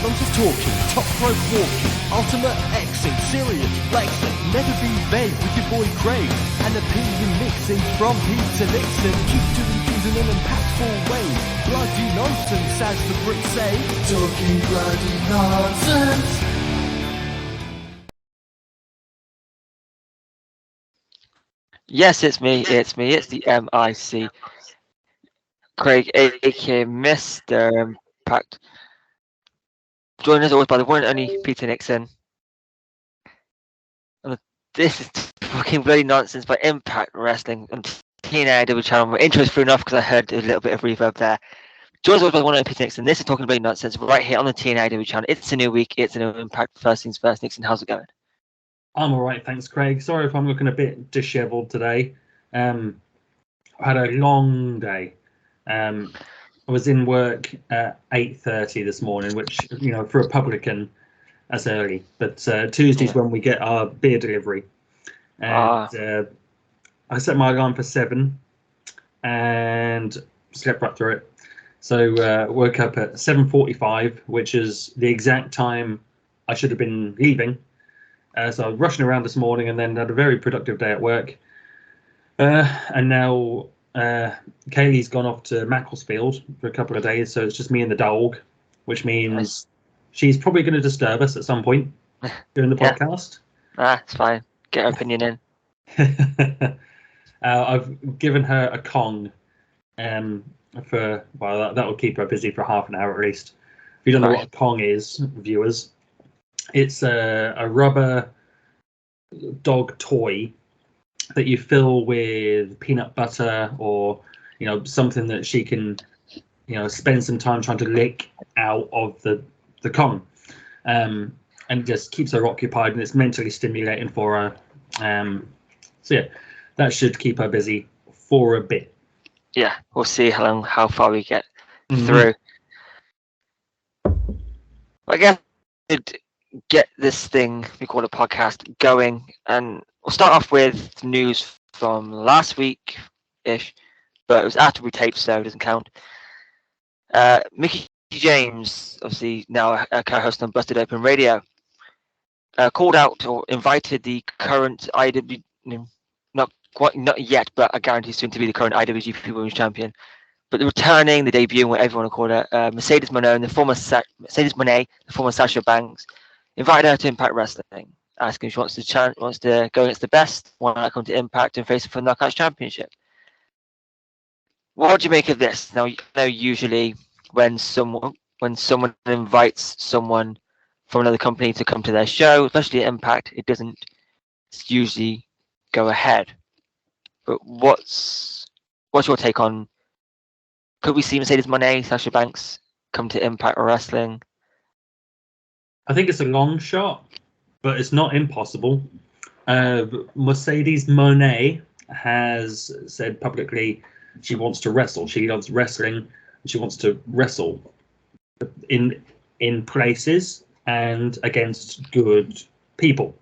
Tons of talking, top rope walking, ultimate Xing, serious flexing, never be vague with your boy Craig, and opinion mixing from Pete to Nixon. Keep doing things in an impactful way. Bloody nonsense, as the Brits say. Talking bloody nonsense. Yes, it's me. It's the MIC. Craig, aka Mr. Impact. Joined as always by the one and only Peter Nixon. And this is fucking bloody nonsense by Impact Wrestling on TNA channel. My intro's through enough because I heard a little bit of reverb there. Joined as always by the one and only Peter Nixon. This is talking bloody nonsense right here on the TNA channel. It's a new week. It's a new Impact. First things first. Nixon, how's it going? I'm all right, thanks, Craig. Sorry if I'm looking a bit dishevelled today. I had a long day. I was in work at 8:30 this morning, which, you know, for a publican, that's early. But Tuesday's when we get our beer delivery. And I set my alarm for 7 and slept right through it. So woke up at 7:45, which is the exact time I should have been leaving. So I was rushing around this morning and then had a very productive day at work. And now Kaylee's gone off to Macclesfield for a couple of days, so it's just me and the dog, which means she's probably going to disturb us at some point during the podcast. It's fine. Get her opinion in. I've given her a Kong that will keep her busy for half an hour at least. If you don't know what a Kong is, viewers, it's a rubber dog toy that you fill with peanut butter or, you know, something that she can, you know, spend some time trying to lick out of the Kong, and it just keeps her occupied and it's mentally stimulating for her. So yeah, that should keep her busy for a bit. Yeah, we'll see how far we get through. I guess get this thing we call a podcast going, and we'll start off with news from last week ish, but it was after we taped, so it doesn't count. Mickie James, obviously now a co-host on Busted Open Radio, called out or invited the current IW, not yet, but I guarantee soon to be the current IWGP Women's Champion, but the returning, the debut, whatever you want to call it, Mercedes Moné, the former Sasha Banks, invited her to Impact Wrestling, asking if she wants to go against the best, why not come to Impact and face her for the Knockouts Championship. What do you make of this? Now, you know, usually when someone invites someone from another company to come to their show, especially at Impact, it doesn't usually go ahead. But what's your take on? Could we see Mercedes Moné, Sasha Banks come to Impact Wrestling? I think it's a long shot, but it's not impossible. Mercedes Moné has said publicly she wants to wrestle. She loves wrestling, and she wants to wrestle in places and against good people,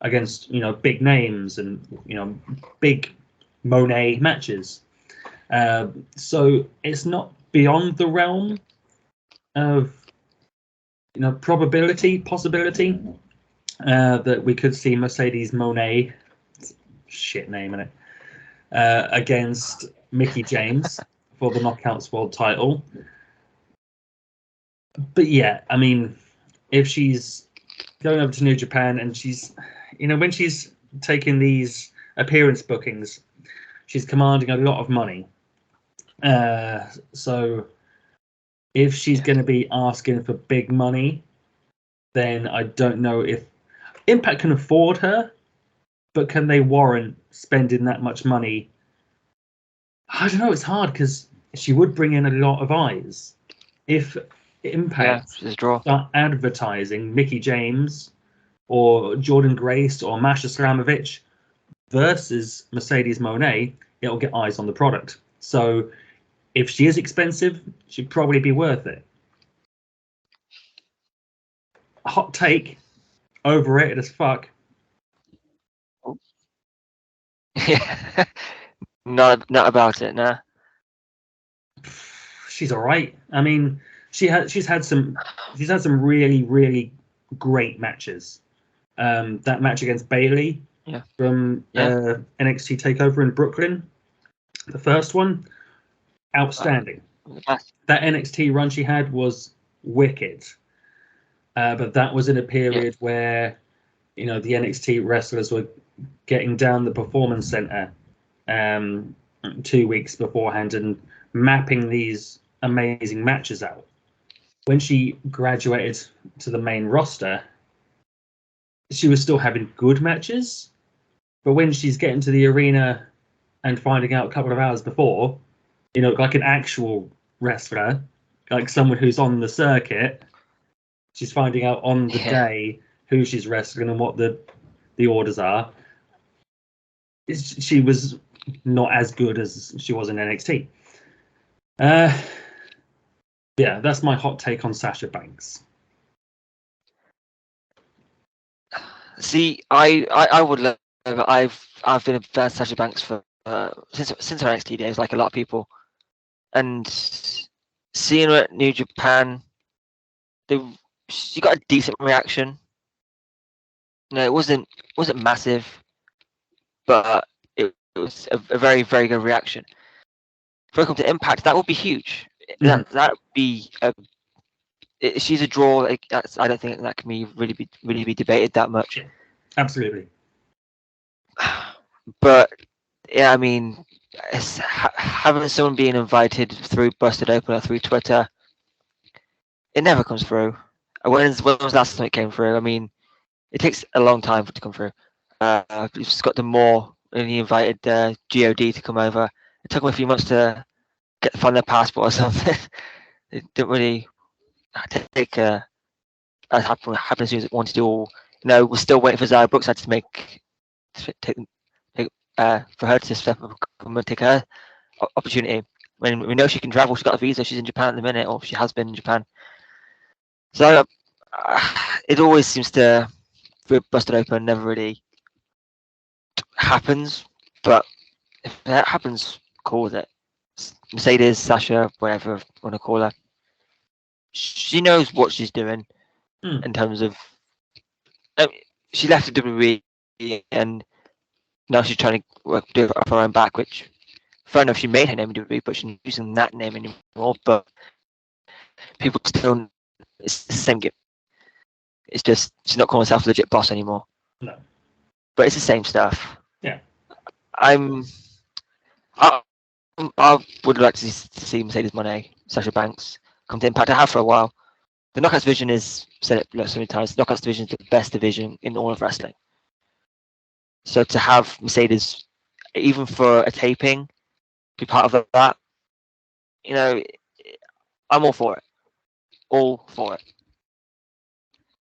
against, you know, big names and, you know, big Moné matches. So it's not beyond the realm of, you know, possibility that we could see Mercedes Moné, shit name in it, against Mickie James for the Knockouts World title. But yeah, I mean, if she's going over to New Japan and she's, you know, when she's taking these appearance bookings, she's commanding a lot of money. So if she's going to be asking for big money, then I don't know if Impact can afford her, but can they warrant spending that much money? I don't know. It's hard because she would bring in a lot of eyes. If Impact start advertising Mickie James or Jordan Grace or Masha Slamovich versus Mercedes Moné, it'll get eyes on the product. So if she is expensive, she'd probably be worth it. Hot take, overrated as fuck. Yeah, not about it, nah. She's all right. I mean, she's had some really, really great matches. That match against Bailey from NXT Takeover in Brooklyn, the first one, outstanding. That NXT run she had was wicked. But that was in a period where, the NXT wrestlers were getting down the Performance Center 2 weeks beforehand and mapping these amazing matches out. When she graduated to the main roster, she was still having good matches, but when she's getting to the arena and finding out a couple of hours before, like an actual wrestler, like someone who's on the circuit, she's finding out on the day who she's wrestling and what the orders are. She was not as good as she was in NXT. Yeah, that's my hot take on Sasha Banks. See, I would love. I've been a fan of Sasha Banks for since her NXT days, like a lot of people, and seeing her at New Japan, she got a decent reaction. No, it wasn't massive, but it was a very, very good reaction. For her to come to Impact, that would be huge. That would be she's a draw. Like, I don't think that can really be debated that much. Absolutely. But yeah, I mean, having someone being invited through Busted Open or through Twitter, it never comes through. When was the last time it came through? I mean, it takes a long time for it to come through. Scott Demore, and he invited God to come over. It took him a few months to find their passport or something. It didn't really take happen as soon as it wanted to. Or, we're still waiting for Zara Brooks to for her to step up and take her opportunity. When we know she can travel, she's got a visa. She's in Japan at the minute, or she has been in Japan. So it always seems to be Busted Open, never really happens. But if that happens, cool with it. Mercedes, Sasha, whatever you want to call her, she knows what she's doing in terms of. She left the WWE and now she's trying to do it off her own back, which fair enough, she made her name in WWE, but she's not using that name anymore. But people still, it's the same game. It's just she's not calling herself a legit boss anymore. No. But it's the same stuff. Yeah. I would like to see Mercedes Moné, Sasha Banks come to Impact. I have for a while. The Knockouts division is said it so many times. The Knockouts division is the best division in all of wrestling. So to have Mercedes, even for a taping, be part of that, I'm all for it. All for it.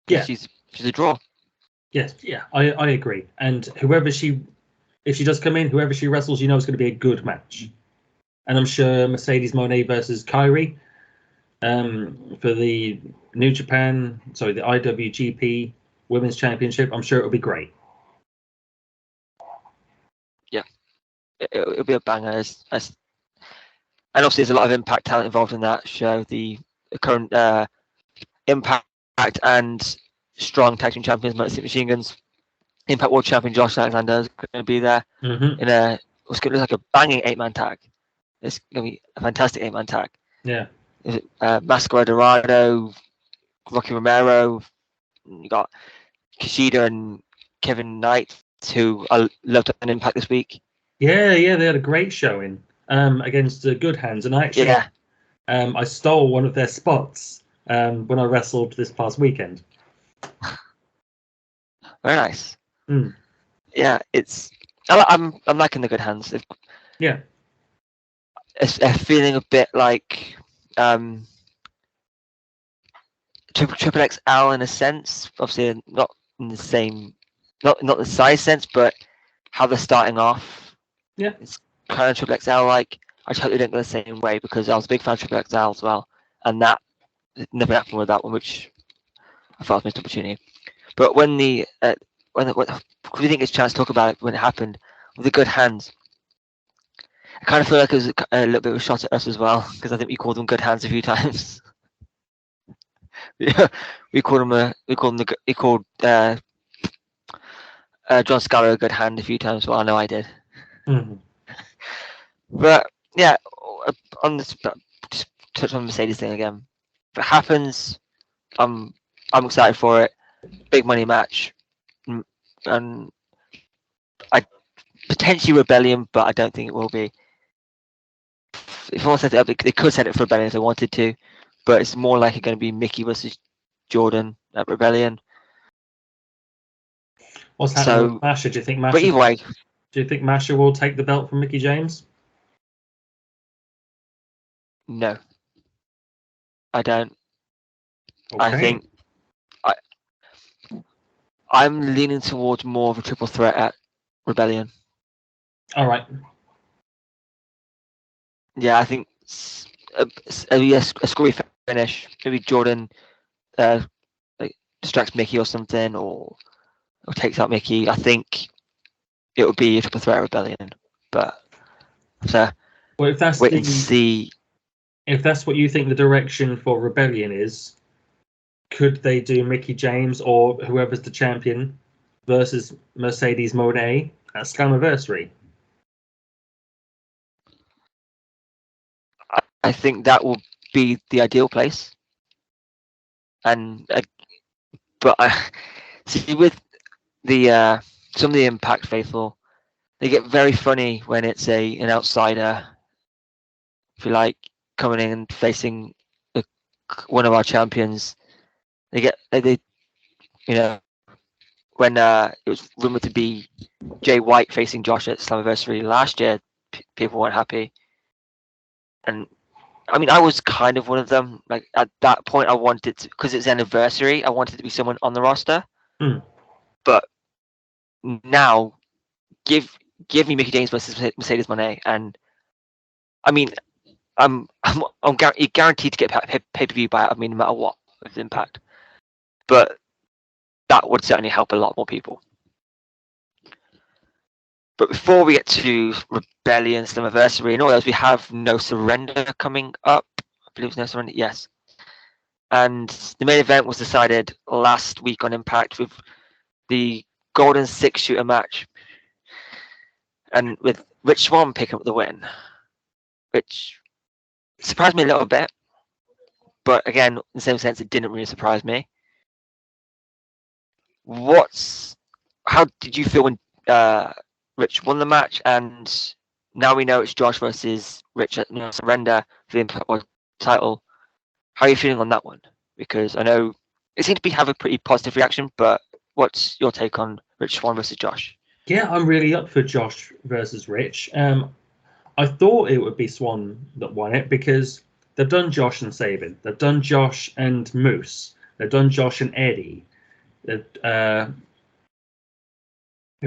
Yeah, she's a draw. Yes, yeah, I agree. And if she does come in, whoever she wrestles, it's going to be a good match. And I'm sure Mercedes Moné versus Kairi for the the IWGP Women's Championship, I'm sure it'll be great. Yeah, it'll be a banger. And obviously, there's a lot of Impact talent involved in that show. The current Impact and Strong Tag Team Champions, Machine Guns, Impact World Champion Josh Alexander is going to be there in what's going to look like a banging 8-man tag. It's going to be a fantastic 8-man tag. Yeah. Mascara Dorado, Rocky Romero, you got Kushida and Kevin Knight, who I loved an Impact this week. Yeah, they had a great showing against Good Hands, and I stole one of their spots when I wrestled this past weekend. Very nice. Yeah, I'm liking the Good Hands. Yeah, it's feeling a bit like Triple XL in a sense. Obviously, not in the same, not the size sense, but how they're starting off. Yeah, it's kind of Triple XL like. I just hope they don't go the same way, because I was a big fan of Triple XL as well, and that never happened with that one, which I thought was a missed opportunity. But when do you think it's a chance to talk about it when it happened with the Good Hands? I kind of feel like it was a little bit of a shot at us as well, because I think we called them Good Hands a few times. we called John Scallo a good hand a few times. Well, I know I did. Mhm. But yeah, on this, just touch on the Mercedes thing again. If it happens, I'm excited for it. Big money match, and I potentially Rebellion, but I don't think it will be. If I want to set it up, they could set it for Rebellion if they wanted to, but it's more likely going to be Mickie versus Jordan at Rebellion. What's happening with So, Masha? Do you think but either way, Masha will take the belt from Mickie James? no, I don't. Okay. I think I'm leaning towards more of a triple threat at Rebellion. All right. Yeah, I think a screwy finish. Maybe Jordan like distracts Mickie or something, or takes out Mickie. I think it would be a triple threat Rebellion. But so Well, if that's wait and see. if that's what you think the direction for Rebellion is, could they do Mickie James or whoever's the champion versus Mercedes Moné at Slammiversary? I think that will be the ideal place. And but I see with the some of the Impact faithful, they get very funny when it's an outsider, if you like, coming in and facing one of our champions. They when it was rumored to be Jay White facing Josh at Slammiversary last year, people weren't happy. And I mean, I was kind of one of them. Like at that point, I wanted to, because it's anniversary, I wanted to be someone on the roster. But now, give me Mickie James versus Mercedes Moné, and I mean, you're guaranteed to get pay per view by it. I mean, no matter what with Impact, but that would certainly help a lot more people. But before we get to Rebellion, Slammiversary, and all those, we have No Surrender coming up. I believe it's No Surrender, yes. And the main event was decided last week on Impact with the Golden Six Shooter match, and with Rich Swann picking up the win, which surprised me a little bit. But again, in the same sense, it didn't really surprise me. How did you feel when Rich won the match, and now we know it's Josh versus Rich at No Surrender for the Impact World title? How are you feeling on that one? Because I know it seemed to have a pretty positive reaction, but what's your take on Rich Swann versus Josh? Yeah, I'm really up for Josh versus Rich. I thought it would be Swann that won it because they've done Josh and Sabin. They've done Josh and Moose. They've done Josh and Eddie. Who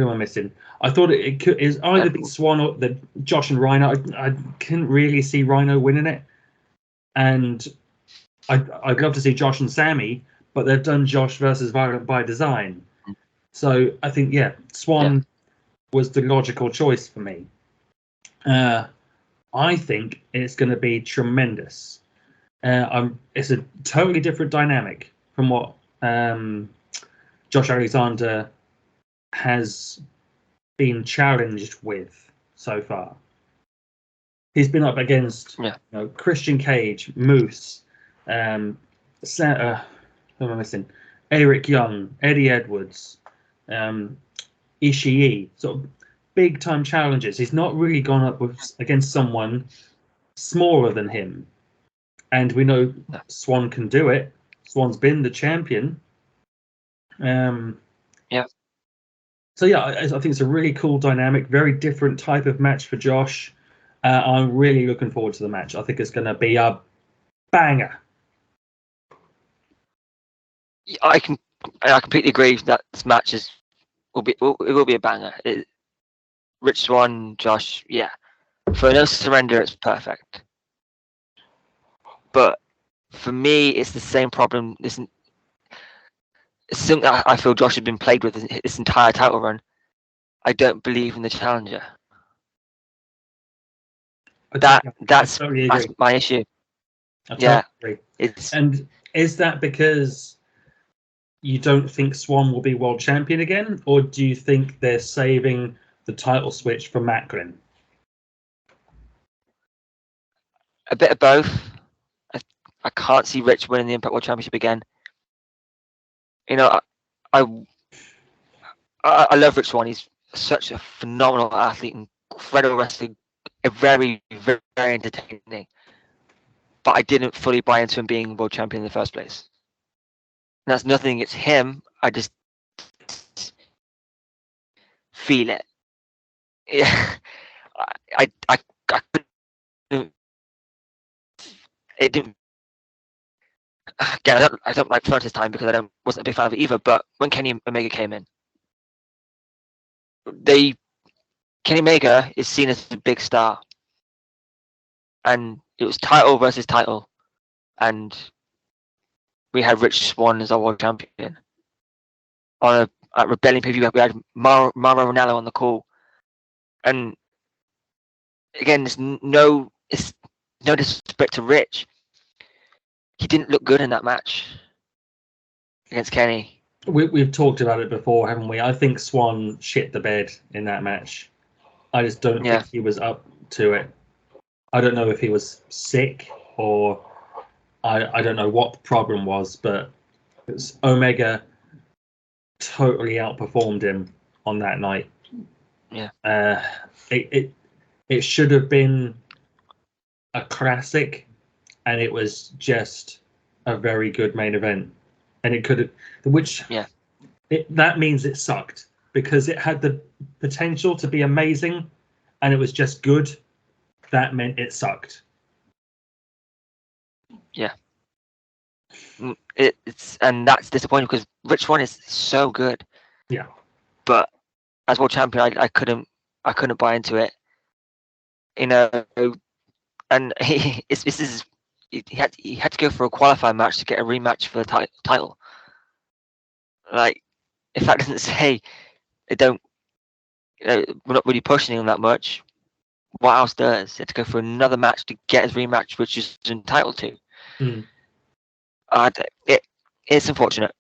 am I missing? I thought it could is either be Swann or Josh and Rhino. I couldn't really see Rhino winning it, and I'd love to see Josh and Sammy, but they've done Josh versus Violent by Design. So I think Swann was the logical choice for me. I think it's going to be tremendous. It's a totally different dynamic from what Josh Alexander has been challenged with so far. He's been up against Christian Cage, Moose, who am I missing? Eric Young, Eddie Edwards, Ishii. Sort of big time challenges. He's not really gone up against someone smaller than him. And we know Swann can do it. Swann's been the champion. So I think it's a really cool dynamic, very different type of match for Josh. I'm really looking forward to the match. I think it's going to be a banger. I completely agree that this match will be a banger. Rich Swann, Josh, for No Surrender, it's perfect. But for me, it's the same problem. It's something that I feel Josh has been plagued with this entire title run. I don't believe in the challenger. That's my issue. I totally agree. Is that because you don't think Swann will be world champion again, or do you think they're saving the title switch for Macklin? A bit of both. I can't see Rich winning the Impact World Championship again. You know, I love Rich Swann. He's such a phenomenal athlete, incredible wrestling, very, very, very entertaining. But I didn't fully buy into him being world champion in the first place. And that's nothing against him. I just feel it. Yeah, I couldn't. It didn't. Again, I don't like Florentine's time because wasn't a big fan of it either. But when Kenny Omega came in, Kenny Omega is seen as a big star, and it was title versus title, and we had Rich Swann as our world champion. At Rebellion PvP, we had Mauro Ranallo on the call, and again, it's no disrespect to Rich. He didn't look good in that match against Kenny. We've talked about it before, haven't we? I think Swann shit the bed in that match. I just don't think he was up to it. I don't know if he was sick or I don't know what the problem was, but Omega totally outperformed him on that night. Yeah. It should have been a classic, and it was just a very good main event. And it could have, that means it sucked because it had the potential to be amazing, and it was just good. That meant it sucked. Yeah. And that's disappointing because Rich Swann is so good. Yeah. But as world champion, I couldn't buy into it. You know, and he had to go for a qualifying match to get a rematch for the title. Like, if that doesn't say they don't, we're not really pushing him that much, what else does? He had to go for another match to get his rematch, which he's entitled to. Mm. It's unfortunate.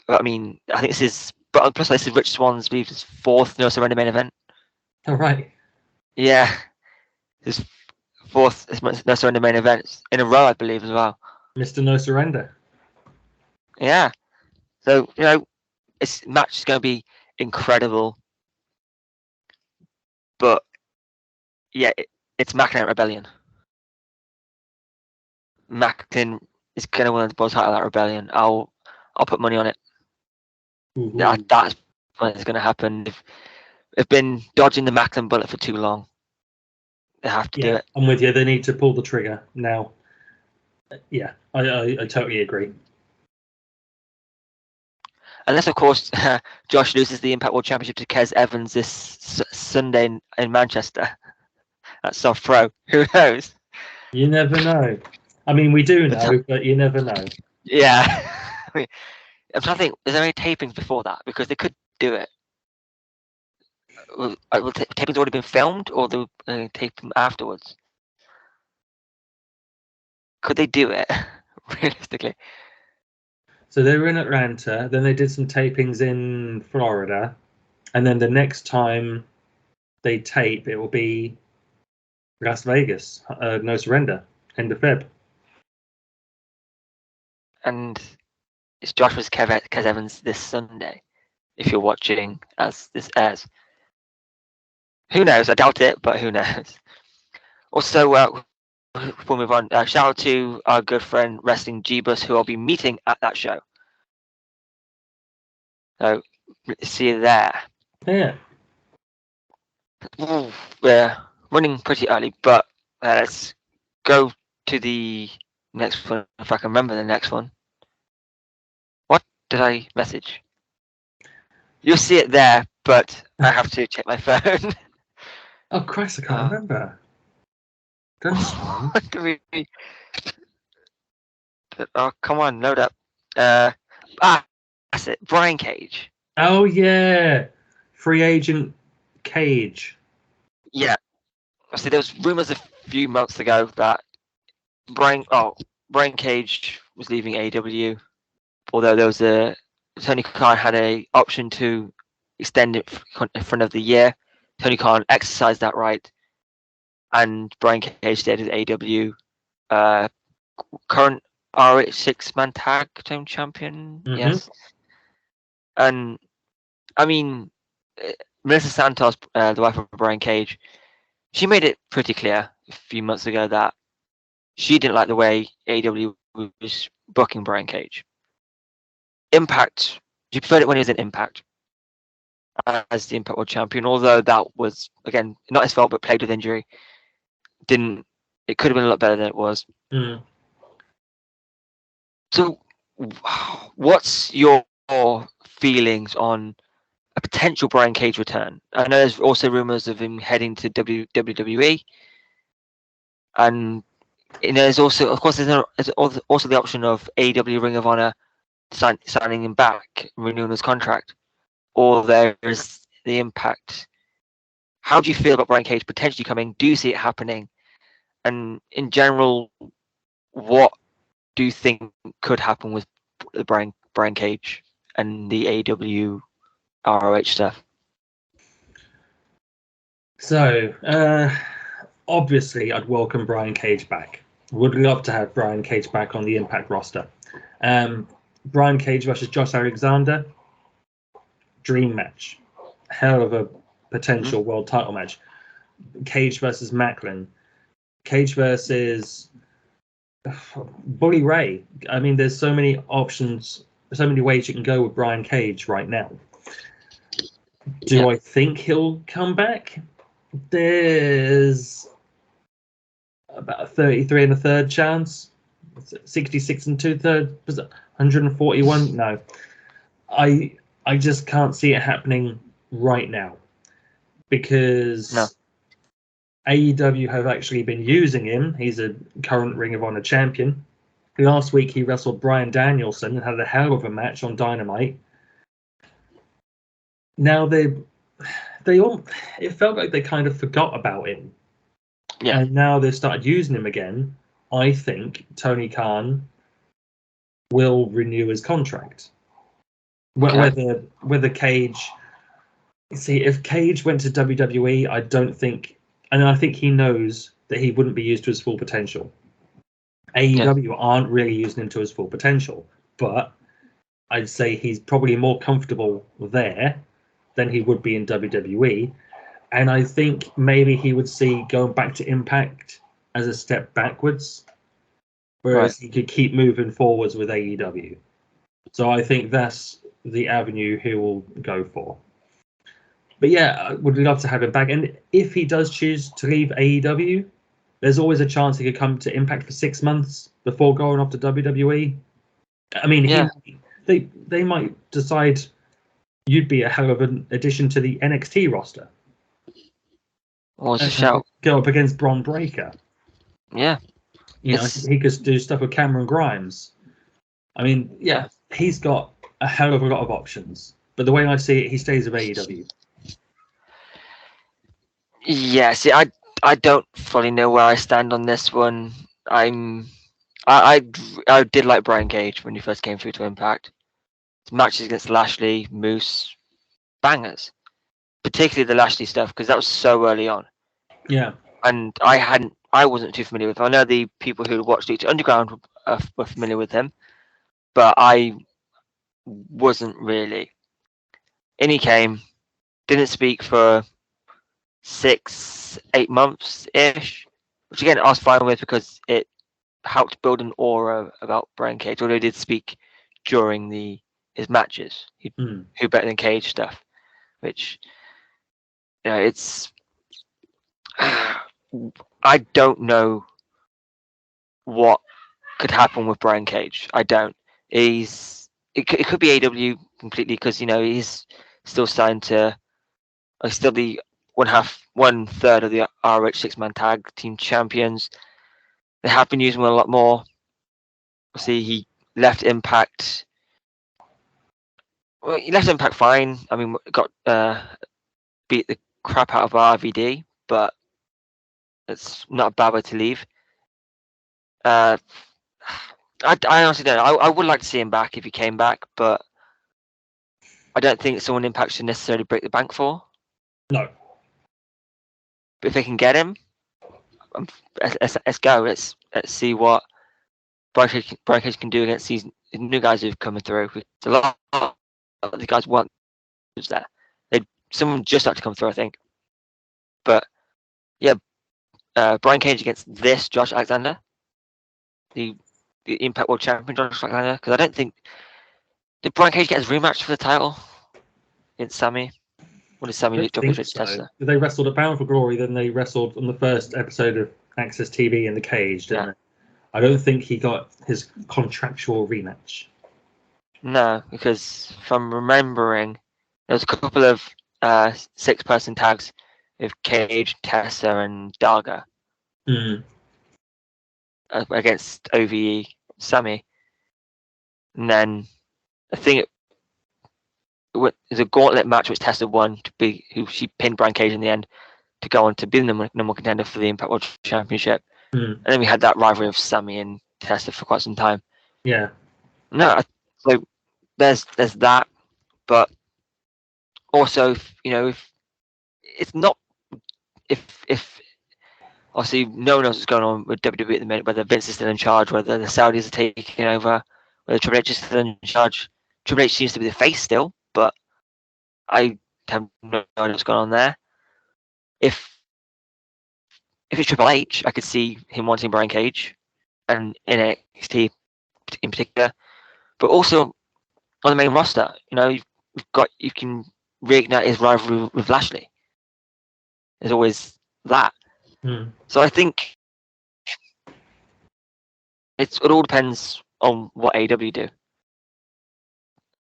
I mean, I think this is, but plus this is Rich Swann's, I believe, his fourth No Surrender main event. All right. Yeah, his fourth No Surrender main event in a row, I believe, as well. Mr. No Surrender. Yeah. So, this match is going to be incredible. But, yeah, it's Macklin at Rebellion. Macklin is going to win the world title at Rebellion. I'll put money on it. Mm-hmm. Yeah, that's when it's going to happen. They've been dodging the Macklin bullet for too long. They have to do it. I'm with you. They need to pull the trigger now. Yeah, I totally agree. Unless, of course, Josh loses the Impact World Championship to Kez Evans this Sunday in Manchester. That's Soft Pro. Who knows? You never know. I mean, we do know, but you never know. Yeah. I mean, I'm trying to think, is there any tapings before that? Because they could do it. Will tapings already been filmed, or they'll tape them afterwards? Could they do it, realistically? So they were in Atlanta, then they did some tapings in Florida, and then the next time they tape, it will be Las Vegas, No Surrender, end of Feb. And it's Josh vs. Kez Evans this Sunday, if you're watching as this airs. Who knows? I doubt it, but who knows? Also, we'll move on. Shout out to our good friend Wrestling G-Bus, who I'll be meeting at that show. So, see you there. Yeah. Ooh, we're running pretty early, but let's go to the next one, if I can remember the next one. What did I message? You'll see it there, but I have to check my phone. Oh, Christ, I can't remember. What do we... Oh, come on, load up. That's it. Brian Cage. Oh, yeah. Free agent Cage. Yeah. See, there was rumours a few months ago that Brian... Oh, Brian Cage was leaving AEW, although there was Tony Khan had a option to extend it in front of the year. Tony Khan exercised that right, and Brian Cage stayed as AEW current ROH 6-man tag team champion. Mhm. Yes, and I mean, Melissa Santos, the wife of Brian Cage, she made it pretty clear a few months ago that she didn't like the way AEW was booking Brian Cage. Impact, she preferred it when he was in Impact as the Impact World Champion, although that was, again, not his fault, but plagued with injury. It could have been a lot better than it was. Mm. So, what's your feelings on a potential Brian Cage return? I know there's also rumors of him heading to WWE, and there's also, of course, there's also the option of AEW Ring of Honor signing him back, renewing his contract, or there's the Impact. How do you feel about Brian Cage potentially coming? Do you see it happening? And in general, what do you think could happen with the Brian Cage and the AEW ROH stuff? So, obviously, I'd welcome Brian Cage back. Would love to have Brian Cage back on the Impact roster. Brian Cage versus Josh Alexander, dream match. Hell of a potential world title match. Cage versus Macklin. Cage versus Bully Ray. I mean, there's so many options, so many ways you can go with Brian Cage right now. Do I think he'll come back? There's about a 33 and a third chance. 66 and 2/3, 141. No, I just can't see it happening right now because AEW have actually been using him. He's a current Ring of Honor champion. Last week he wrestled Bryan Danielson and had a hell of a match on Dynamite. Now it felt like they kind of forgot about him. Yeah. And now they've started using him again. I think Tony Khan will renew his contract. Okay. Whether Cage, see, if Cage went to WWE, I don't think, and I think he knows that he wouldn't be used to his full potential. AEW aren't really using him to his full potential, but I'd say he's probably more comfortable there than he would be in WWE. And I think maybe he would see going back to Impact as a step backwards, whereas he could keep moving forwards with AEW. So I think that's the avenue he will go for. But yeah, I would love to have him back. And if he does choose to leave AEW, there's always a chance he could come to Impact for 6 months before going off to WWE. I mean, they might decide you'd be a hell of an addition to the NXT roster. What's the shout? Go up against Bron Breakker. Yeah. You know, he could do stuff with Cameron Grimes. I mean, he's got a hell of a lot of options. But the way I see it, he stays with AEW. Yeah, see, I don't fully know where I stand on this one. I did like Brian Cage when he first came through to Impact. His matches against Lashley, Moose, bangers. Particularly the Lashley stuff, because that was so early on. Yeah. And I wasn't too familiar with him. I know the people who watched Lucha Underground were familiar with him, but I wasn't really. In he came, didn't speak for 6-8 months ish, which again I was fine with because it helped build an aura about Brian Cage. Although he did speak during his matches, who better than Cage stuff, which it's. I don't know what could happen with Brian Cage. I don't. It could be AW completely because he's still signed to. Still the 1/3 of the RH 6-man tag team champions. They have been using him a lot more. See, he left Impact. Well, he left Impact fine. I mean, got beat the crap out of RVD, but it's not a bad way to leave. I honestly don't know. I would like to see him back if he came back, but I don't think someone Impact should necessarily break the bank for. No. But if they can get him, let's go. Let's see what Brian Cage can do against these new guys who've coming through. A lot of the guys weren't there. Someone just had to come through, I think. But yeah, Brian Cage against this Josh Alexander, the Impact World Champion Josh Alexander, because I don't think did Brian Cage get his rematch for the title against Sammy. What did Sammy I drop think his so. Tessa? They wrestled at Bound for Glory, then they wrestled on the first episode of Access TV in the cage, didn't they? I don't think he got his contractual rematch. No, because from remembering, there was a couple of 6-person tags with Cage, Tessa, and Daga against OVE, Sammy. And then I think it was a gauntlet match which Tessa won who she pinned Brian Cage in the end to go on to be the number one contender for the Impact World Championship. And then we had that rivalry of Sammy and Tessa for quite some time. Yeah. No, so there's that, but also if it's not if obviously no one knows what's going on with WWE at the minute, whether Vince is still in charge, whether the Saudis are taking over, whether Triple H is still in charge. Triple H seems to be the face still, but I have no idea what's going on there. If it's Triple H, I could see him wanting Brian Cage and NXT in particular, but also on the main roster, you can reignite his rivalry with Lashley. There's always that. So I think it all depends on what AEW do,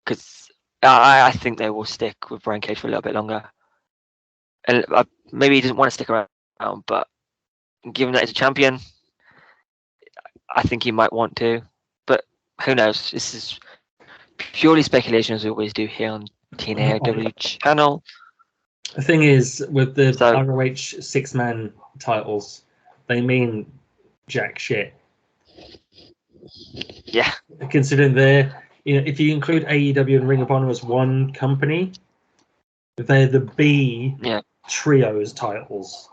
because I think they will stick with Brian Cage for a little bit longer, and maybe he doesn't want to stick around, but given that he's a champion, I think he might want to. But who knows? This is purely speculation, as we always do here on TNAW channel. The thing is, with the ROH 6-man titles, they mean jack shit. Yeah. Considering if you include AEW and Ring of Honor as one company, they're the B trios titles.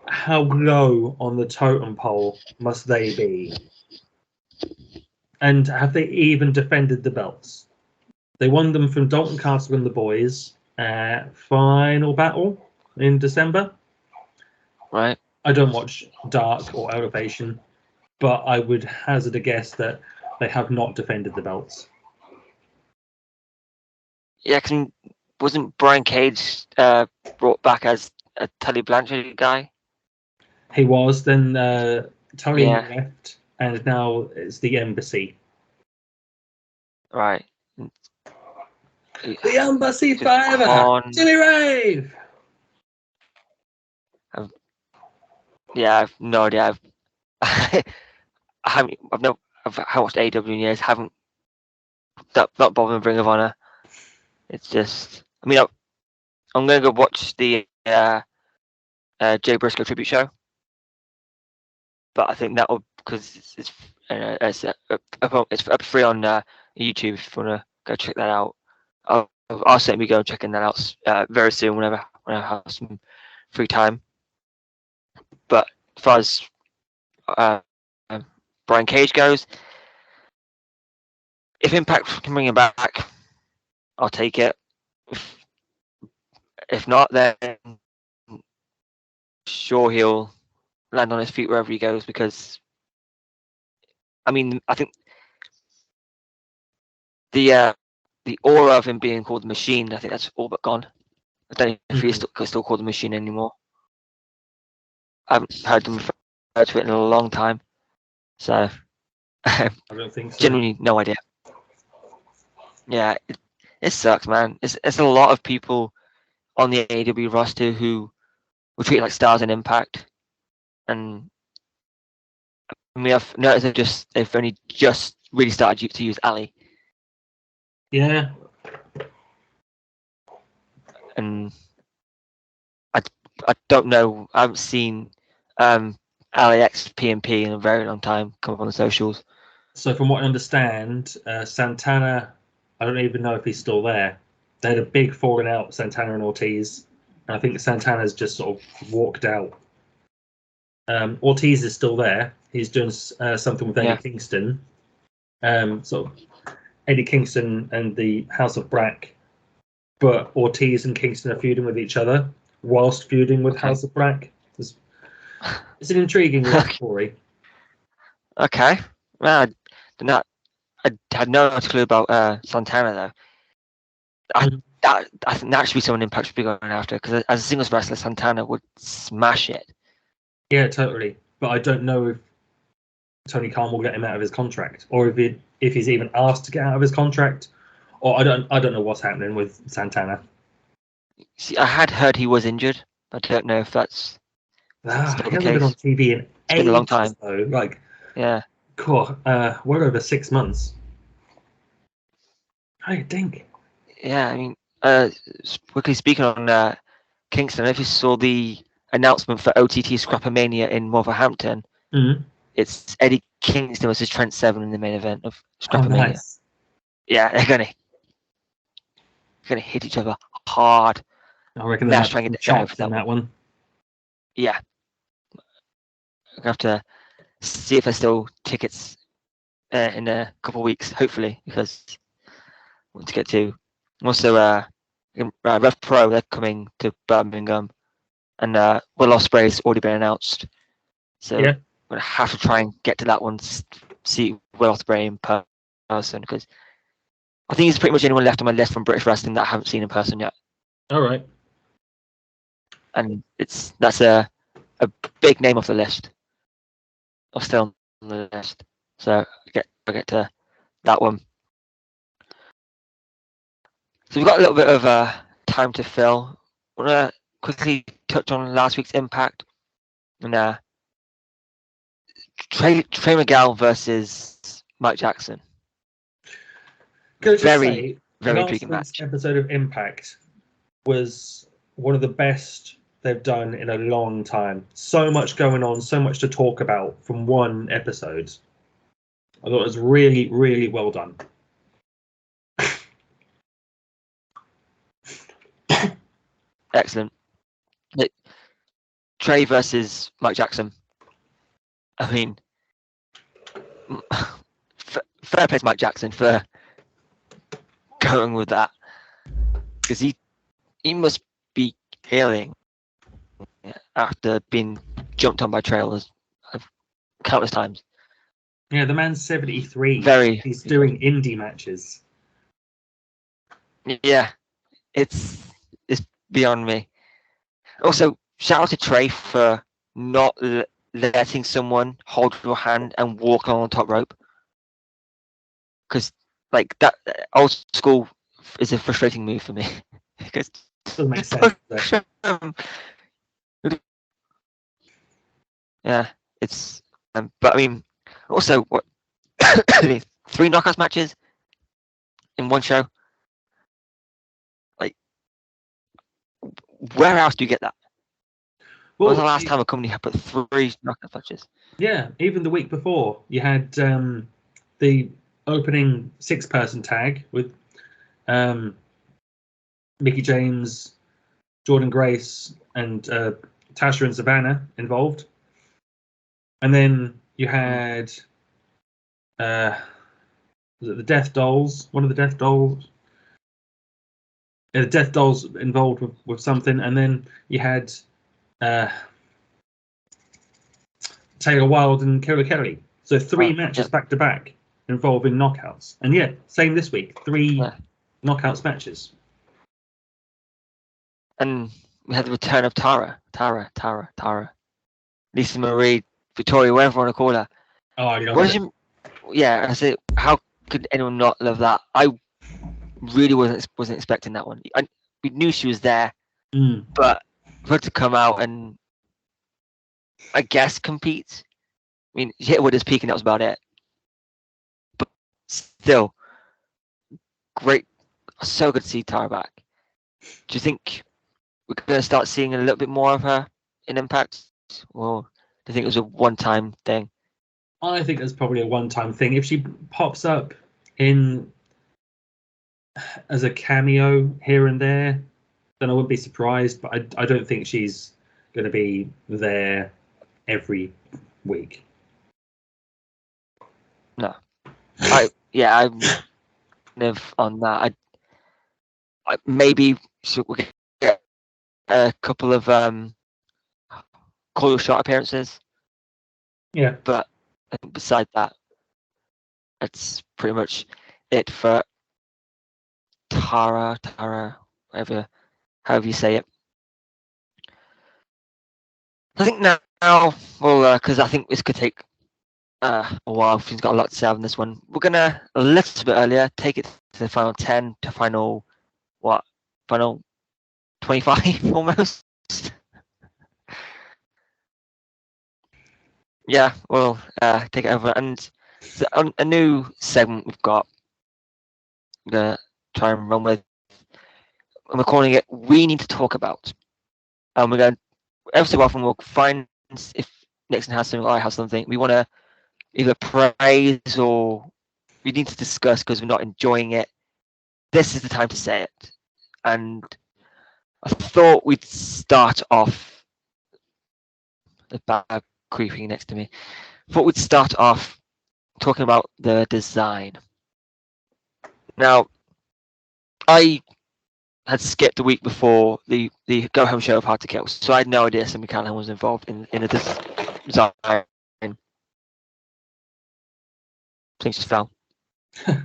How low on the totem pole must they be? And have they even defended the belts? They won them from Dalton Castle and the boys at Final Battle in December. Right. I don't watch Dark or Elevation, but I would hazard a guess that they have not defended the belts. Yeah, because wasn't Brian Cage brought back as a Tully Blanchard guy? He was. Then Tully left, and now it's the Embassy. Right. The Embassy forever. Jimmy Rave. I've no idea. I've watched AEW in years. Haven't not bothered with Ring of Honor. It's just, I'm gonna go watch the Jay Briscoe tribute show, but I think that will, because it's up free on YouTube if you wanna go check that out. I'll certainly be going checking that out very soon whenever I have some free time. But as far as Brian Cage goes, if Impact can bring him back, I'll take it. If not, then sure he'll land on his feet wherever he goes, because I think the aura of him being called the Machine, I think that's all but gone. I don't know if he's still called the Machine anymore. I haven't heard them refer to it in a long time, so I don't think so. Genuinely no idea. Yeah, it sucks, man. It's a lot of people on the AEW roster who were treated like stars in Impact, and I've noticed they've only just really started to use Ali. Yeah. And I don't know. I haven't seen Ali X PMP in a very long time come up on the socials. So from what I understand, Santana, I don't even know if he's still there. They had a big falling out, Santana and Ortiz. And I think Santana's just sort of walked out. Ortiz is still there. He's doing something with Eddie Kingston. Sort of Eddie Kingston and the House of Black. But Ortiz and Kingston are feuding with each other whilst feuding with House of Black. It's an intriguing story. Okay. Well, I had no clue about Santana though. I think that should be someone Impact should be going after, because as a singles wrestler, Santana would smash it. Yeah, totally. But I don't know if Tony Khan will get him out of his contract, or if he's even asked to get out of his contract, or I don't know what's happening with Santana. See, I had heard he was injured. I don't know if that's He hasn't been on TV in been a long time. Though. Like, yeah, cool. Well over 6 months. I think. Yeah, I mean, quickly speaking on Kingston, I don't know if you saw the announcement for OTT Scrappermania in Wolverhampton. Mm-hmm. It's Eddie Kingston versus Trent Seven in the main event of Scrappermania. Oh, nice. Yeah, they're gonna hit each other hard. I reckon they're trying to get chops for in that one. Yeah, I'm gonna have to see if there's still tickets in a couple of weeks, hopefully, because I want to get to. Also, Rev Pro, they're coming to Birmingham, and Will Ospreay's already been announced. So I'm gonna have to try and get to that one, see Will Ospreay in person, because I think he's pretty much anyone left on my list from British wrestling that I haven't seen in person yet. All right. And that's a big name off the list. I'm still on the list, so I get to that one. So we've got a little bit of time to fill. I want to quickly touch on last week's Impact and Trey Miguel versus Mike Jackson. Very intriguing match. Episode of Impact was one of the best they've done in a long time. So much going on, so much to talk about from one episode. I thought it was really, really well done. Excellent. Trey versus Mike Jackson. I mean, fair play to Mike Jackson for going with that, because he must be healing after being jumped on by trailers countless times. Yeah, the man's 73. He's doing indie matches. Yeah, it's beyond me. Also, shout out to Trey for not letting someone hold your hand and walk on the top rope, because like that old school is a frustrating move for me. Because doesn't make sense. Yeah, it's but I mean, also what 3 knockouts matches in one show. Like, where else do you get that? When was the last time a company had put 3 knockout matches? Yeah, even the week before, you had the opening 6-person tag with Mickie James, Jordan Grace, and Tasha and Savannah involved. And then you had was it the Death Dolls? One of the Death Dolls. Yeah, the Death Dolls involved with something, and then you had Taylor Wilde and Killer Kelly. So 3 matches back to back involving knockouts. And yeah, same this week. 3 knockouts matches. And we had the return of Tara. Lisa Marie, Victoria, whatever you want to call her. Oh, I love it. Yeah, I said, how could anyone not love that? I really wasn't expecting that one. We knew she was there, but for her to come out and I guess compete. I mean, she hit Widow's Peak and that was about it. But still, great. So good to see Tara back. Do you think we're going to start seeing a little bit more of her in Impact? Or do you think it was a one-time thing? I think that's probably a one-time thing. If she pops up in as a cameo here and there, then I wouldn't be surprised. But I don't think she's going to be there every week. No, I'm live on that. I maybe we could get a couple of call shot appearances, Yeah. but besides that, that's pretty much it for Tara, however you say it. I think now, well, because I think this could take a while. She's got a lot to say on this one. We're gonna a little bit earlier take it to the final 10 to final 25 almost. Yeah, we'll take it over, and a new segment we've got. I'm gonna try and run with, and we're calling it "We Need to Talk About." And we're going every so often we'll find if Nixon has something or I have something we want to either praise or we need to discuss because we're not enjoying it. This is the time to say it. And I thought we'd start off. The bag creeping next to me. Thought we'd start off talking about the design. Now, I had skipped the week before the Go Home show of Hard to Kill, so I had no idea Sammy Callahan was involved in the design. Things just fell. I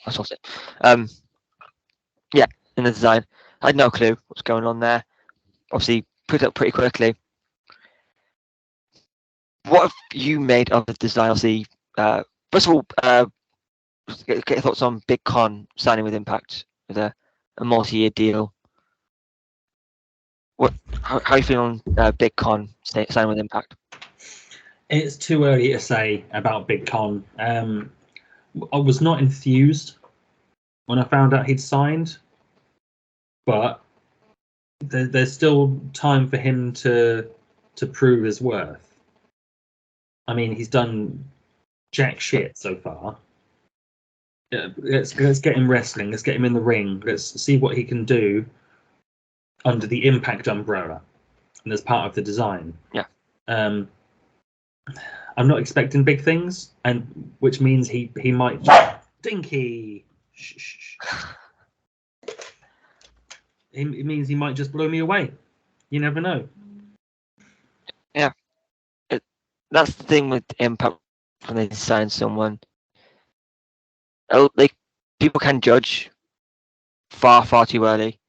saw it. Yeah, in the design, I had no clue what's going on there. Obviously, put it up pretty quickly. What have you made of the design? Obviously, first of all, get your thoughts on Big Con signing with Impact with a multi-year deal. How are you feeling on Big Con signing with Impact? It's too early to say about Big Con. I was not enthused when I found out he'd signed, but there's still time for him to prove his worth. I mean, he's done jack shit so far. Let's get him wrestling. Let's get him in the ring. Let's see what he can do under the Impact umbrella and as part of the design. Yeah. I'm not expecting big things, and which means he might Dinky. Shh. It means he might just blow me away. You never know. Yeah, that's the thing with Impact when they sign someone. People can judge far too early,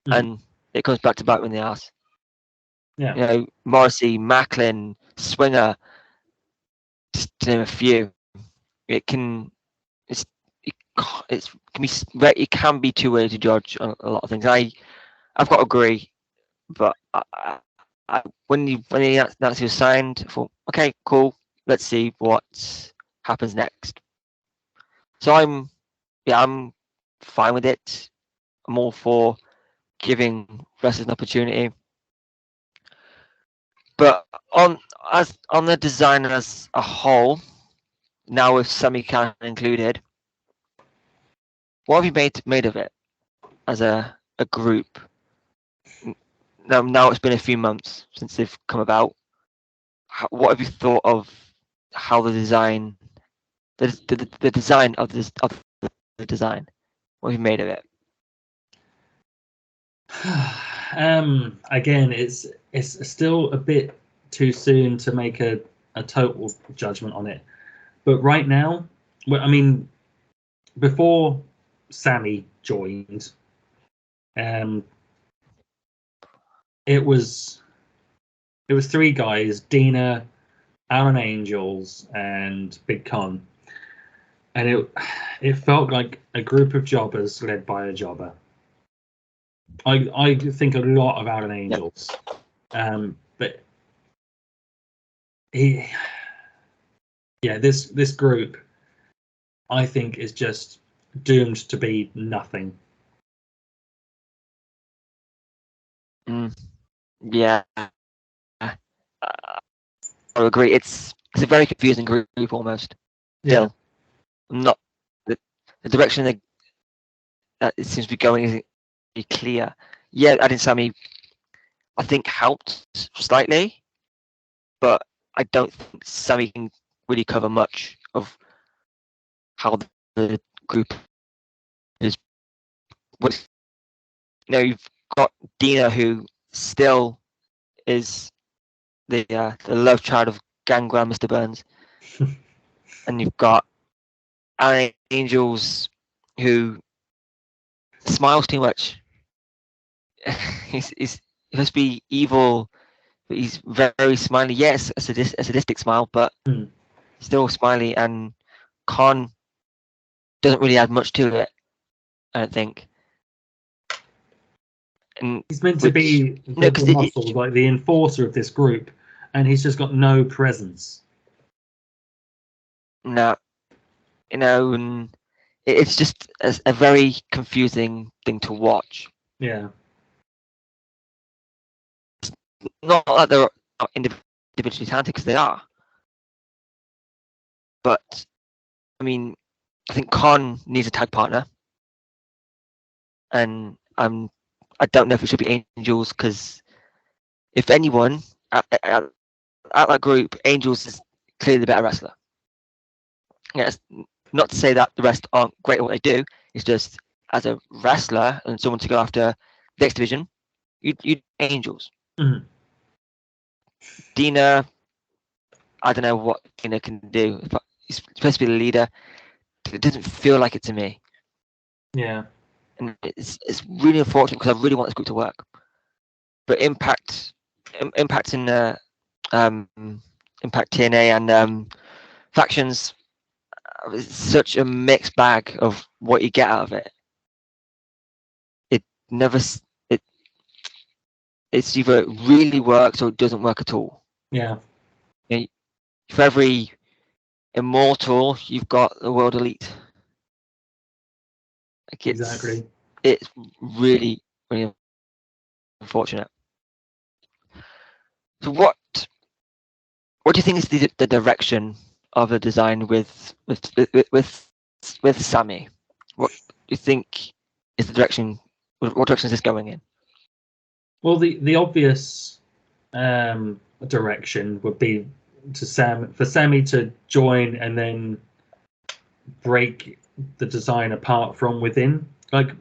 and it comes back to bite in the ass. Yeah. You know, Morrissey, Macklin, Swinger, just to name a few. It can be too early to judge on a lot of things. I've got to agree, but when he announced he was signed, I thought, okay, cool, let's see what happens next. So I'm fine with it. I'm all for giving wrestlers an opportunity. But on the design as a whole, now with Sammy Callahan included, what have you made of it as a group? Now it's been a few months since they've come about. What have you thought of how the design, the design of the design? What have you made of it? Again, it's still a bit too soon to make a total judgment on it. But right now, I mean, before Sammy joined, it was three guys: Dina, Alan Angels, and Big Con, and it felt like a group of jobbers led by a jobber. I think a lot of Alan Angels, but this group, I think, is just doomed to be nothing. Yeah, I agree. It's it's a very confusing group almost. Yeah. Still, not the direction that it seems to be going isn't really clear. Yeah, adding Sammy, I think, helped slightly, but I don't think Sammy can really cover much of how the group is. You've got Dina, who still is the love child of Gangram Mr. Burns, and you've got Aaron Angels, who smiles too much. He's supposed to be evil, but he's very smiley. Yes, a sadistic smile, but still smiley. And Con doesn't really add much to it, I don't think. And he's meant to be the muscle, like the enforcer of this group, and he's just got no presence. No, and it's just a very confusing thing to watch. Yeah. Not that they're not individually talented, because they are. But, I mean, I think Con needs a tag partner. And I don't know if it should be Angels, because if anyone at that group, Angels is clearly the better wrestler. Yes, not to say that the rest aren't great at what they do. It's just, as a wrestler and someone to go after the X Division, you'd Angels. Mm-hmm. Dina, I don't know what Dina can do. He's supposed to be the leader. It doesn't feel like it to me. Yeah. And it's really unfortunate, because I really want this group to work. But Impact in Impact TNA and Factions, it's such a mixed bag of what you get out of it. It's either it really works or it doesn't work at all. Yeah. For every Immortal, you've got the World Elite. Exactly. It's really, really unfortunate. So what do you think is the direction of the design with Sammy? What do you think is the direction? What direction is this going in? Well, the obvious direction would be for Sammy to join and then break the design apart from within, like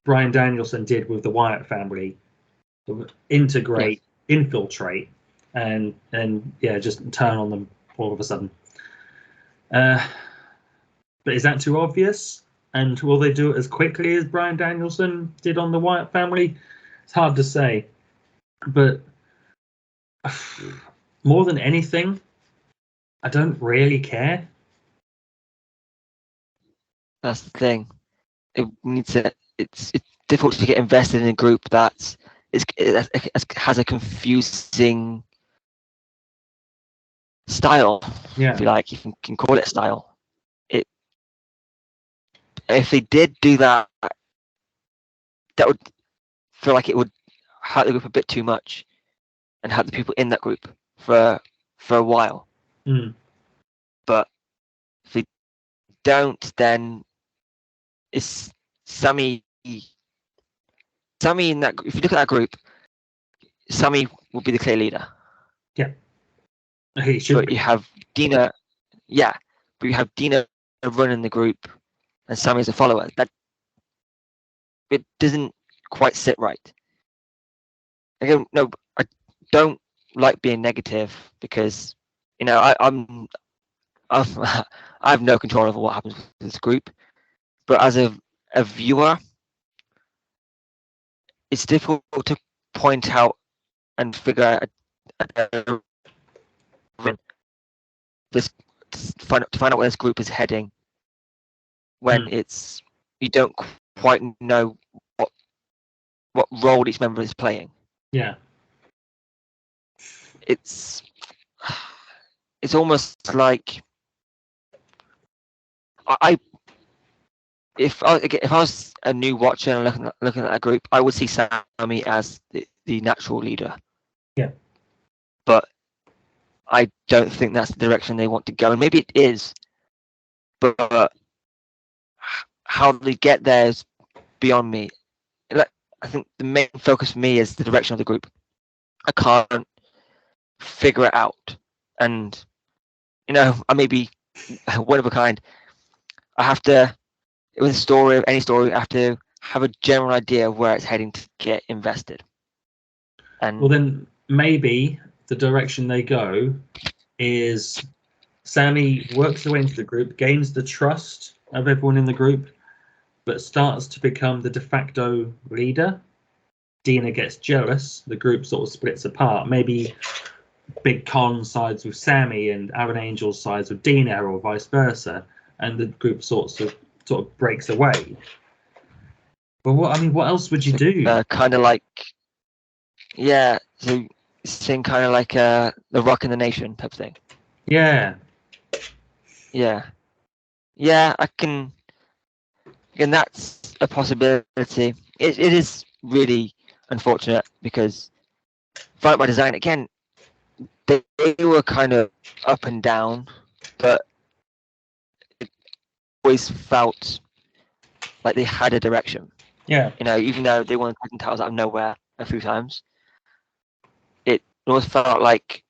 Bryan Danielson did with the Wyatt family. Integrate, infiltrate, and just turn on them all of a sudden. But is that too obvious? And will they do it as quickly as Bryan Danielson did on the Wyatt family? It's hard to say. But more than anything, I don't really care. That's the thing. It's difficult to get invested in a group that has a confusing style. Yeah. If you like, you can call it style. If they did do that, that would feel like it would hurt the group a bit too much, and hurt the people in that group for a while. But if they don't, then it's Sammy in that. If you look at that group, Sammy will be the clear leader. Yeah, he should. But you have Dina, but you have Dina running the group, and Sammy as a follower. That it doesn't quite sit right. Again, no, I don't like being negative, because I have no control over what happens with this group. But as a viewer, it's difficult to point out and figure out this to find out where this group is heading, when you don't quite know what role each member is playing. Yeah. It's almost like if I was a new watcher and looking at a group, I would see Sammy as the natural leader. Yeah. But I don't think that's the direction they want to go, and maybe it is, but how they get there is beyond me. I think the main focus for me is the direction of the group. I can't figure it out, and I may be one of a kind. I have to, with a story, any story, I have to have a general idea of where it's heading to get invested. And well, then maybe the direction they go is Sammy works their way into the group, gains the trust of everyone in the group, but starts to become the de facto leader. Dina gets jealous. The group sort of splits apart. Maybe Big Con sides with Sammy and Aaron Angel sides with Dina, or vice versa, and the group sort of breaks away. But what else would you do? kind of like, yeah, so saying kind of like the Rock in the Nation type thing. Yeah. I can, and that's a possibility. It is really unfortunate because Fight by Design, again, they were kind of up and down, but it always felt like they had a direction. Yeah. Even though they won the titles out of nowhere a few times, it always felt like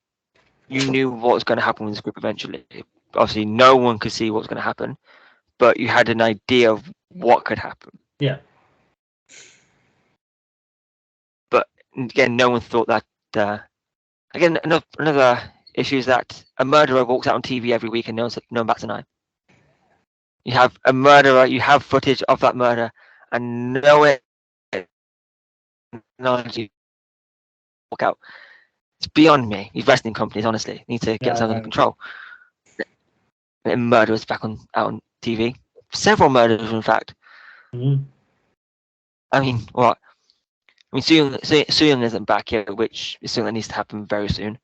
you knew what was going to happen with this group eventually. Obviously, no one could see what was going to happen, but you had an idea of what could happen. Yeah. But again, no one thought that. Again, another issue is that a murderer walks out on TV every week and no one bats an eye. You have a murderer, you have footage of that murder, and no technology walk out. It's beyond me. These wrestling companies, honestly, need to get something under control. And murderers back out on TV. Several murders, in fact. Mm-hmm. I mean, what? I mean, Su Young isn't back yet, which is something that needs to happen very soon.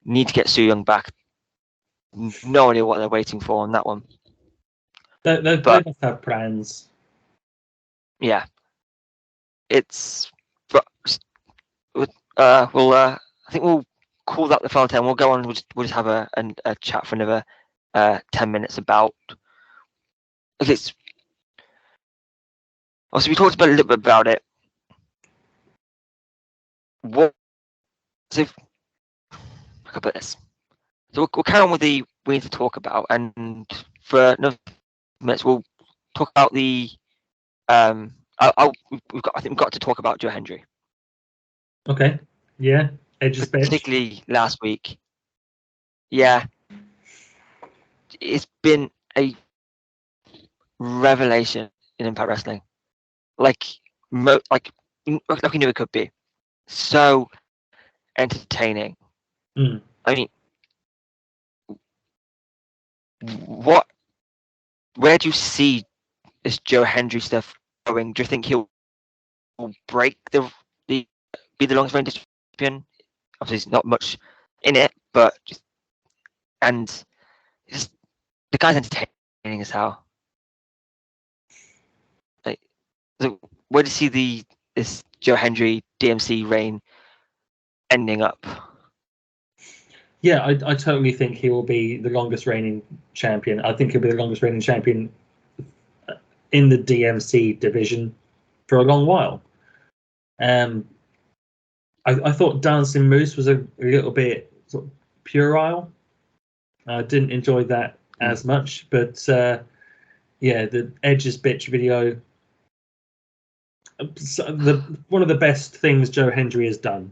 Need to get Su Young back. No idea what they're waiting for on that one. They must have plans. Yeah, it's. But I think we'll call that the final 10. We'll go on. We'll just have a chat for another 10 minutes about. It's. Also, we talked a little bit about it. What? So, how about this? So we'll carry on with the we need to talk about, and for another minutes we'll talk about the. I think we've got to talk about Joe Hendry. Okay. Yeah. Edge's bench. Particularly last week. Yeah. It's been a revelation in Impact Wrestling. Like we knew it could be. So entertaining. Mm. I mean, where do you see this Joe Hendry stuff going? Do you think he'll break be the longest reigning champion? Obviously, there's not much in it, but just the guy's entertaining as hell. Like, so where do you see this Joe Hendry DMC reign ending up? Yeah, I totally think he will be the longest reigning champion. I think he'll be the longest reigning champion in the DMC division for a long while. I thought Dancing Moose was a little bit sort of puerile. I didn't enjoy that as much, but the Edge's bitch video, one of the best things Joe Hendry has done.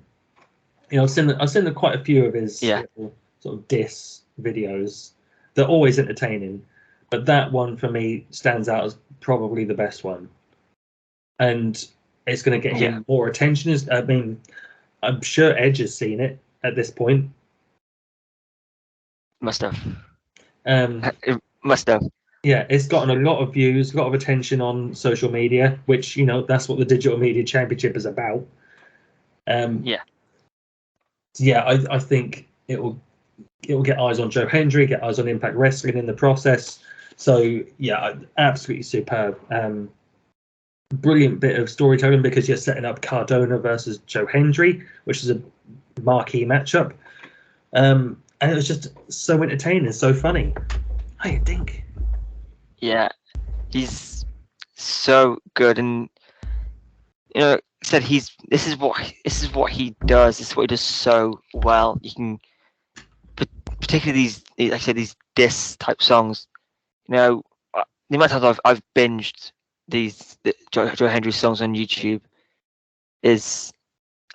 I've seen quite a few of his sort of diss videos. They're always entertaining, but that one for me stands out as probably the best one. And it's going to get him more attention. I mean, I'm sure Edge has seen it at this point. Must have. It must have. Yeah, it's gotten a lot of views, a lot of attention on social media, which that's what the Digital Media Championship is about. I think it will get eyes on Joe Hendry, get eyes on Impact Wrestling in the process. So yeah, absolutely superb. Brilliant bit of storytelling because you're setting up Cardona versus Joe Hendry, which is a marquee matchup. And it was just so entertaining, so funny. I think. Yeah, he's so good, and said this is what he does. This is what he does so well. You can, particularly these, like I said, these diss type songs. The amount of times I've binged these Joe Hendry songs on YouTube is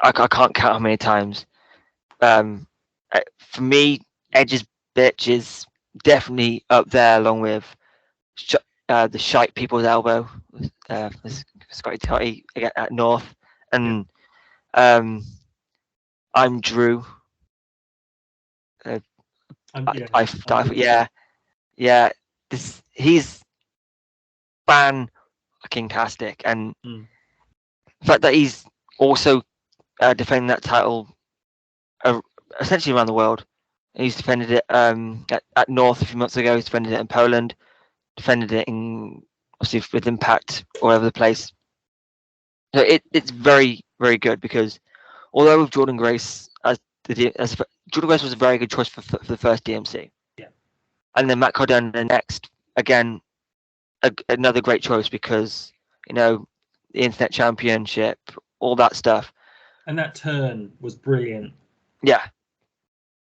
I can't count how many times. For me, Edge's bitch is definitely up there, along with the Shite People's Elbow, Scotty Totty at North, and I'm Drew. Yeah. He's fan-tastic, and the fact that he's also defending that title essentially around the world. He's defended it at North a few months ago. He's defended it in Poland, defended it in obviously with Impact all over the place. So it's very, very good, because although with Jordan Grace Jordan Grace was a very good choice for the first DMC. Yeah. And then Matt Cardona next, again, another great choice, because the Internet Championship, all that stuff. And that turn was brilliant. Yeah,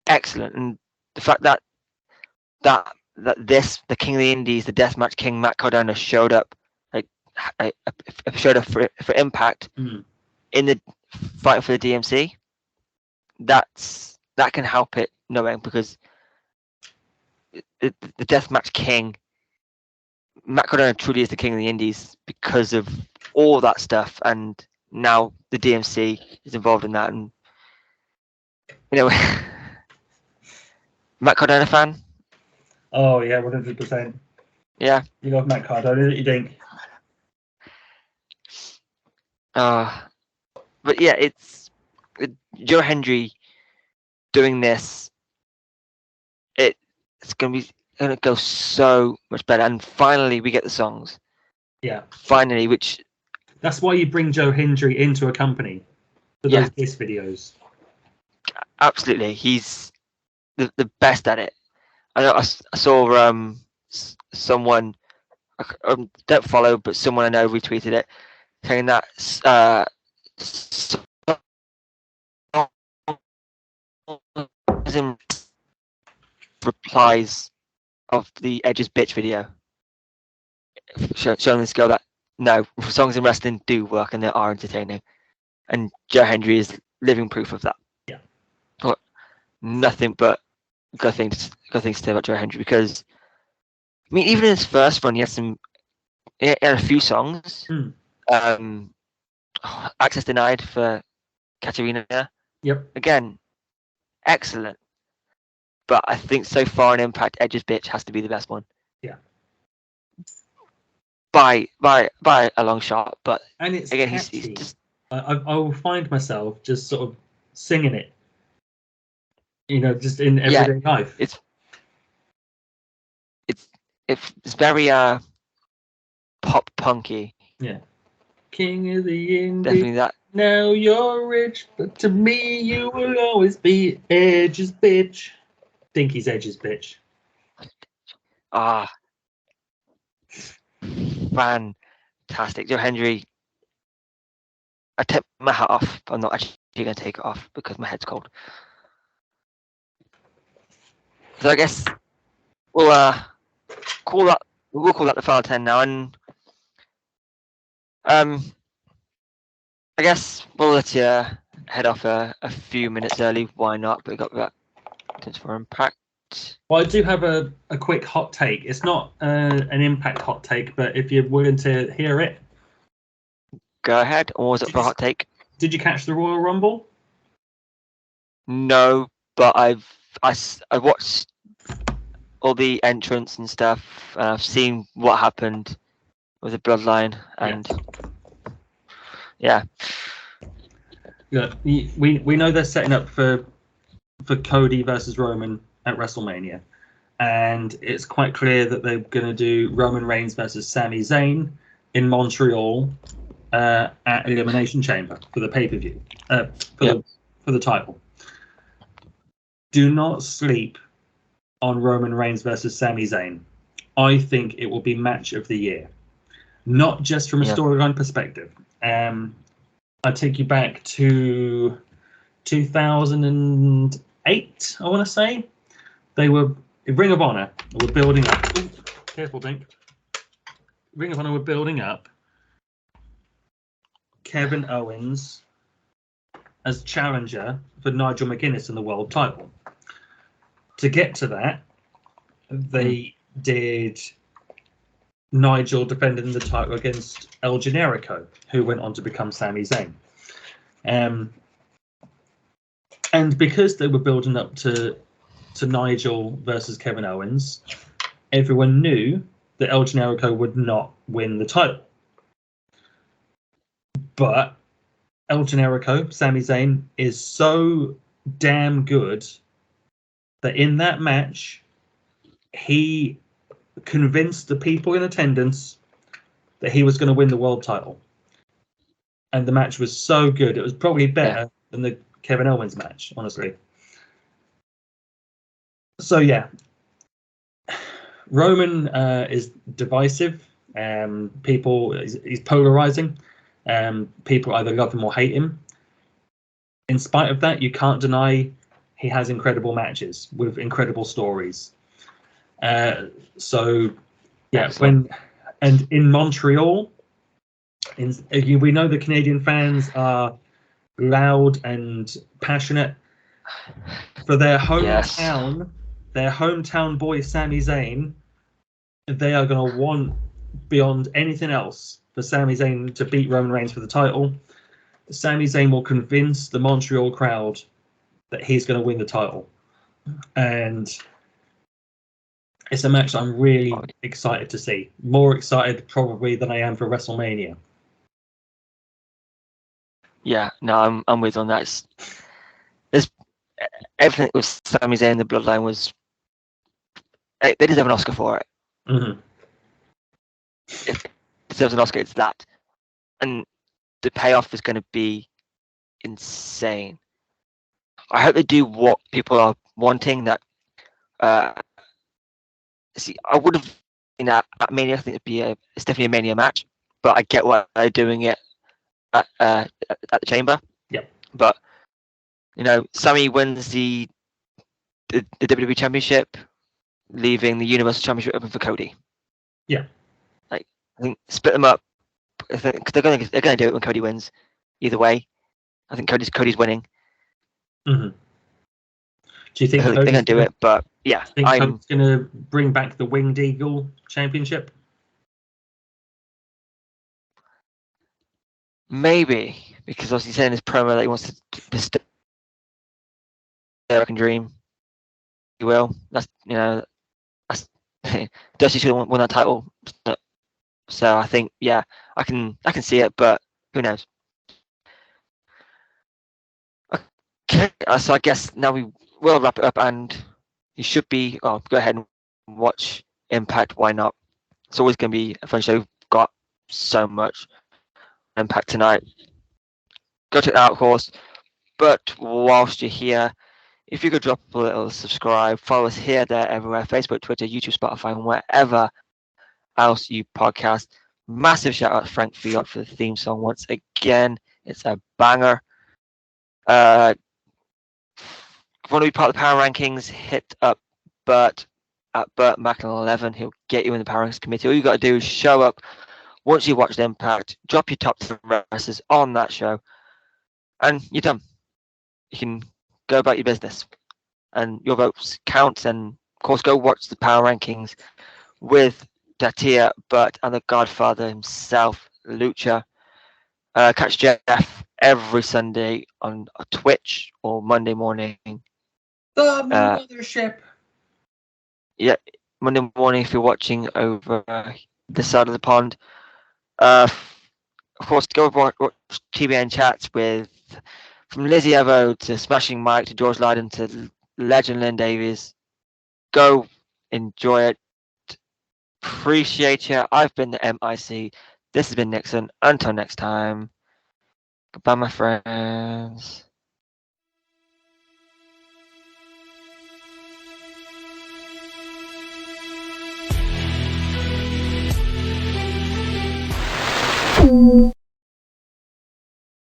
excellent. And the fact that the King of the Indies, the Deathmatch King Matt Cardona showed up, for Impact in the fight for the DMC, that can help it knowing, because the Deathmatch King Matt Cardona truly is the King of the Indies because of all that stuff, and now the DMC is involved in that, and Matt Cardona fan. Oh yeah, 100%. Yeah, you love Matt Cardona, don't you think? But yeah, it's Joe Hendry doing this. It's gonna go so much better, and finally we get the songs. Yeah. Finally, which that's why you bring Joe Hendry into a company for those diss videos. Absolutely, he's the best at it. I know I saw someone I don't follow, but someone I know retweeted it, saying that replies of the Edge's bitch video, showing this girl that no, songs in wrestling do work and they are entertaining, and Joe Hendry is living proof of that. Yeah. But nothing but good things to say about Joe Hendry, because I mean, even in his first run, he had a few songs. Access Denied for Katarina. Yep. Again, excellent. But I think so far in Impact, Edge's bitch has to be the best one. Yeah. By a long shot, but and it's again, catchy. he's just. I will find myself just sort of singing it. Just in everyday life. It's very pop punky. Yeah. King of the Indies. Definitely that. Now you're rich, but to me you will always be Edge's bitch. Think he's Edge's bitch. Fantastic. Joe Hendry. I take my hat off, but I'm not actually going to take it off because my head's cold. So I guess we'll call that the final 10 now, and I guess we'll let you head off a few minutes early. Why not? But we got that for Impact. Well, I do have a quick hot take. It's not an Impact hot take, but if you're willing to hear it, go ahead. Or was it for a hot take? Did you catch the Royal Rumble? No, but I watched all the entrants and stuff. I've seen what happened with the Bloodline, and yeah. We know they're setting up for Cody versus Roman at WrestleMania, and it's quite clear that they're going to do Roman Reigns versus Sami Zayn in Montreal at Elimination Chamber for the pay-per-view for the title. do not sleep on Roman Reigns versus Sami Zayn. I think it will be match of the year, not just from a storyline perspective. I take you back to 2008, I want to say. They were Ring of Honor were building up. Ooh, careful, Dink. Ring of Honor were building up Kevin Owens as challenger for Nigel McGuinness in the world title. To get to that, they did Nigel defending the title against El Generico, who went on to become Sami Zayn. And because they were building up to Nigel versus Kevin Owens, everyone knew that El Generico would not win the title. But El Generico, Sami Zayn, is so damn good that in that match, he convinced the people in attendance that he was going to win the world title. And the match was so good. It was probably better than the Kevin Owens match, honestly. So, yeah. Roman is divisive. He's polarizing. People either love him or hate him. In spite of that, you can't deny he has incredible matches with incredible stories. So, yeah, in Montreal, we know the Canadian fans are loud and passionate. For their hometown, their hometown boy Sami Zayn, they are going to want beyond anything else for Sami Zayn to beat Roman Reigns for the title. Sami Zayn will convince the Montreal crowd that he's going to win the title. And it's a match I'm really excited to see. More excited probably than I am for WrestleMania. Yeah, no, I'm with on that. There's everything with Sami Zayn, the Bloodline was. They deserve an Oscar for it. Mm-hmm. If it deserves an Oscar, it's that, and the payoff is going to be insane. I hope they do what people are wanting. That see, I would have at Mania. I think it's definitely a Mania match, but I get why they're doing it at the Chamber. Yeah. But Sami wins the WWE Championship, leaving the Universal Championship open for Cody. Yeah. I think split them up. I think they're gonna do it when Cody wins. Either way, I think Cody's winning. Mm-hmm. Do you think they're gonna do it? But yeah, I'm gonna bring back the Winged Eagle Championship. Maybe, because obviously he said in his promo that he wants to bestow the American Dream. He will. That's Dusty should have won that title. So I think I can see it, but who knows? Okay, so I guess now we will wrap it up, and you should be. Go ahead and watch Impact. Why not? It's always going to be a fun show. We've got so much Impact tonight. Go check that out, of course. But whilst you're here, if you could drop a little subscribe, follow us here, there, everywhere, Facebook, Twitter, YouTube, Spotify, and wherever else you podcast. Massive shout out to Frank Fiat for the theme song once again. It's a banger. If you want to be part of the Power Rankings, hit up Bert at Bert Macklin11. He'll get you in the Power Rankings committee. All you got to do is show up once you watch the Impact, drop your top 3 wrestlers on that show, and you're done. You can go about your business, and your votes count. And of course, go watch the Power Rankings with Datia, Bert, and the Godfather himself, Lucha. Catch Jeff every Sunday on Twitch or Monday morning. The mothership. Yeah, Monday morning if you're watching over this side of the pond. Of course, go watch TBN chats from Lizzie Evo to Smashing Mike to George Lydon to Legend Lynn Davies. Go enjoy it. Appreciate you. I've been the MIC. This has been Nixon. Until next time. Goodbye, my friends.